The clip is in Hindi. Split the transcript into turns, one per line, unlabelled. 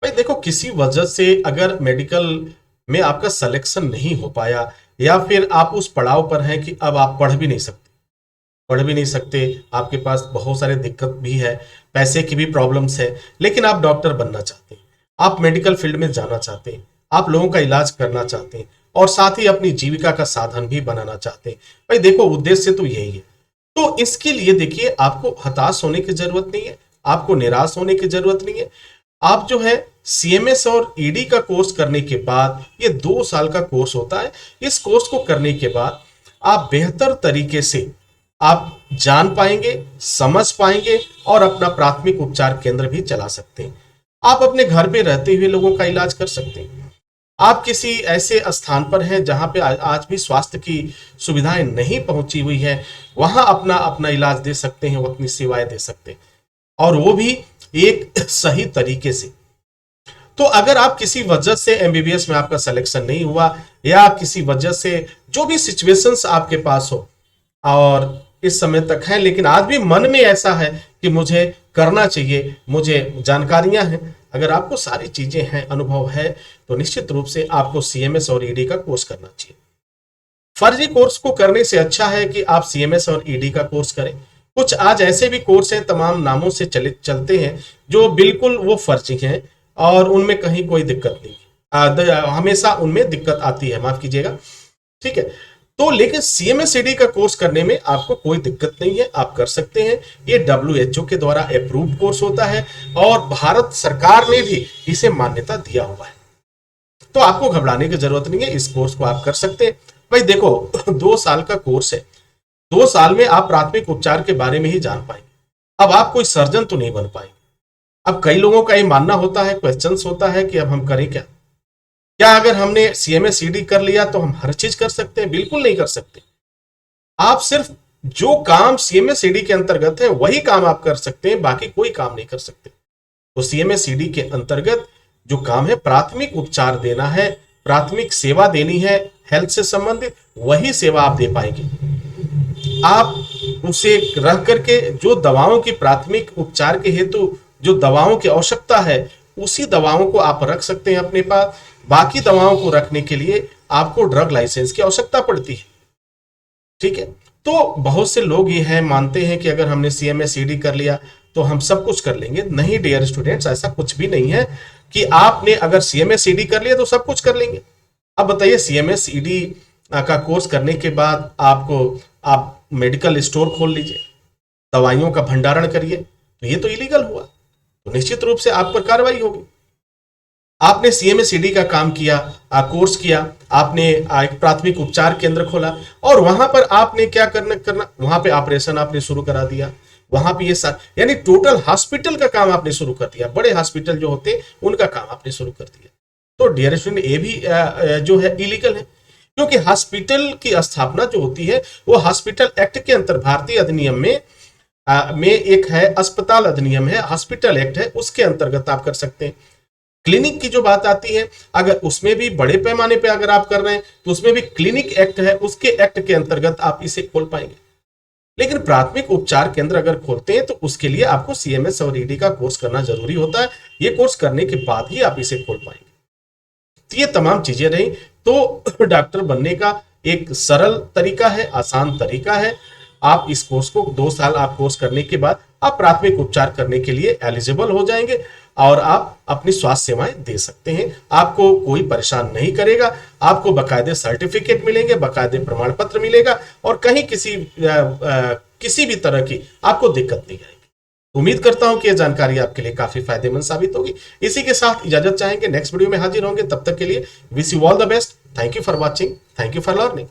भाई देखो, किसी वजह से अगर मेडिकल में आपका सिलेक्शन नहीं हो पाया, या फिर आप उस पड़ाव पर हैं कि अब आप पढ़ भी नहीं सकते, आपके पास बहुत सारे दिक्कत भी है, पैसे की भी प्रॉब्लम्स है, लेकिन आप डॉक्टर बनना चाहते हैं, आप मेडिकल फील्ड में जाना चाहते हैं, आप लोगों का इलाज करना चाहते हैं, और साथ ही अपनी जीविका का साधन भी बनाना चाहते हैं। भाई देखो, उद्देश्य तो यही है। तो इसके लिए देखिए, आपको हताश होने की जरूरत नहीं है, आपको निराश होने की जरूरत नहीं है। आप जो है सीएमएस और ईडी का कोर्स करने के बाद, ये 2 साल का कोर्स होता है, इस कोर्स को करने के बाद आप बेहतर तरीके से आप जान पाएंगे, समझ पाएंगे, और अपना प्राथमिक उपचार केंद्र भी चला सकते हैं। आप अपने घर पे रहते हुए लोगों का इलाज कर सकते हैं। आप किसी ऐसे स्थान पर हैं जहां पे आज भी स्वास्थ्य की सुविधाएं नहीं पहुंची हुई है, वहां अपना अपना इलाज दे सकते हैं, वो अपनी सेवाएं दे सकते हैं, और वो भी एक सही तरीके से। तो अगर आप किसी वजह से एमबीबीएस में आपका सिलेक्शन नहीं हुआ, या किसी वजह से जो भी सिचुएशंस आपके पास हो, और इस समय तक है, लेकिन आज भी मन में ऐसा है कि मुझे करना चाहिए, मुझे जानकारियां हैं, अगर आपको सारी चीजें हैं, अनुभव है, तो निश्चित रूप से आपको सीएमएस और ईडी का कोर्स करना चाहिए। फर्जी कोर्स को करने से अच्छा है कि आप सीएमएस और ईडी का कोर्स करें। कुछ आज ऐसे भी कोर्स हैं, तमाम नामों से चलते हैं, जो बिल्कुल वो फर्जी हैं, और उनमें कहीं कोई दिक्कत नहीं है। हमेशा उनमें दिक्कत आती है, माफ कीजिएगा, ठीक है। तो लेकिन सीएमएसईडी का कोर्स करने में आपको कोई दिक्कत नहीं है, आप कर सकते हैं। ये डब्ल्यूएचओ के द्वारा अप्रूव्ड कोर्स होता है, और भारत सरकार ने भी इसे मान्यता दिया हुआ है। तो आपको घबराने की जरूरत नहीं है, इस कोर्स को आप कर सकते हैं। भाई देखो, 2 साल का कोर्स है, 2 साल में आप प्राथमिक उपचार के बारे में ही जान पाएंगे। अब आप कोई सर्जन तो नहीं बन पाएंगे। अब कई लोगों का ये मानना होता है, क्वेश्चन होता है कि अब हम करें क्या, क्या अगर हमने सीएमएसईडी कर लिया तो हम हर चीज कर सकते हैं? बिल्कुल नहीं कर सकते। आप सिर्फ जो काम सीएमएसईडी के अंतर्गत है वही काम आप कर सकते हैं, बाकी कोई काम नहीं कर सकते। तो सीएमएसईडी के अंतर्गत जो काम है, प्राथमिक उपचार देना है, प्राथमिक सेवा देनी है, हेल्थ से संबंधित, वही सेवा आप दे पाएंगे। आप उसे रह करके जो दवाओं की प्राथमिक उपचार के हेतु जो दवाओं की आवश्यकता है, उसी दवाओं को आप रख सकते हैं अपने पास। बाकी दवाओं को रखने के लिए आपको ड्रग लाइसेंस की आवश्यकता पड़ती है, ठीक है। तो बहुत से लोग ये है मानते हैं कि अगर हमने सीएमएसईडी कर लिया तो हम सब कुछ कर लेंगे। नहीं डियर स्टूडेंट्स, ऐसा कुछ भी नहीं है कि आपने अगर सीएमएसईडी कर लिया तो सब कुछ कर लेंगे। अब बताइए, सीएमएसईडी का कोर्स करने के बाद आप मेडिकल स्टोर खोल लीजिए, दवाइयों का भंडारण करिए, तो ये तो इलीगल हुआ, तो निश्चित रूप से आप पर कार्रवाई होगी। आपने सीएमएसईडी का काम किया, कोर्स किया, आपने एक प्राथमिक उपचार केंद्र खोला, और वहां पर आपने क्या करना, वहां पे ऑपरेशन आपने शुरू करा दिया, वहां पे ये यानी टोटल हॉस्पिटल का काम आपने शुरू कर दिया, बड़े हॉस्पिटल जो होते हैं उनका काम आपने शुरू कर दिया। तो डियर स्टूडेंट, ये भी जो है इलीगल है, क्योंकि हॉस्पिटल की स्थापना जो होती है वो हॉस्पिटल एक्ट के अंतर, भारतीय अधिनियम में एक है अस्पताल अधिनियम है, हॉस्पिटल एक्ट है, उसके अंतर्गत आप कर सकते हैं। क्लिनिक की जो बात आती है, अगर उसमें भी बड़े पैमाने पे अगर आप कर रहे हैं तो उसमें भी क्लिनिक एक्ट है, उसके एक्ट के अंतर्गत आप इसे खोल पाएंगे। लेकिन प्राथमिक उपचार केंद्र अगर खोलते हैं तो उसके लिए आपको सीएमएस और ईडी का कोर्स करना जरूरी होता है। ये कोर्स करने के बाद ही आप इसे खोल पाएंगे। तो ये तमाम चीजें रही। तो डॉक्टर बनने का एक सरल तरीका है, आसान तरीका है। आप इस कोर्स को 2 साल आप कोर्स करने के बाद आप प्राथमिक उपचार करने के लिए एलिजिबल हो जाएंगे, और आप अपनी स्वास्थ्य सेवाएं दे सकते हैं। आपको कोई परेशान नहीं करेगा, आपको बकायदे सर्टिफिकेट मिलेंगे, बकायदे प्रमाण पत्र मिलेगा, और कहीं किसी भी तरह की आपको दिक्कत नहीं आएगी। उम्मीद करता हूं कि यह जानकारी आपके लिए काफी फायदेमंद साबित होगी। इसी के साथ इजाजत चाहेंगे, नेक्स्ट वीडियो में हाजिर होंगे। तब तक के लिए wish you all the best. Thank you for watching, thank you for learning.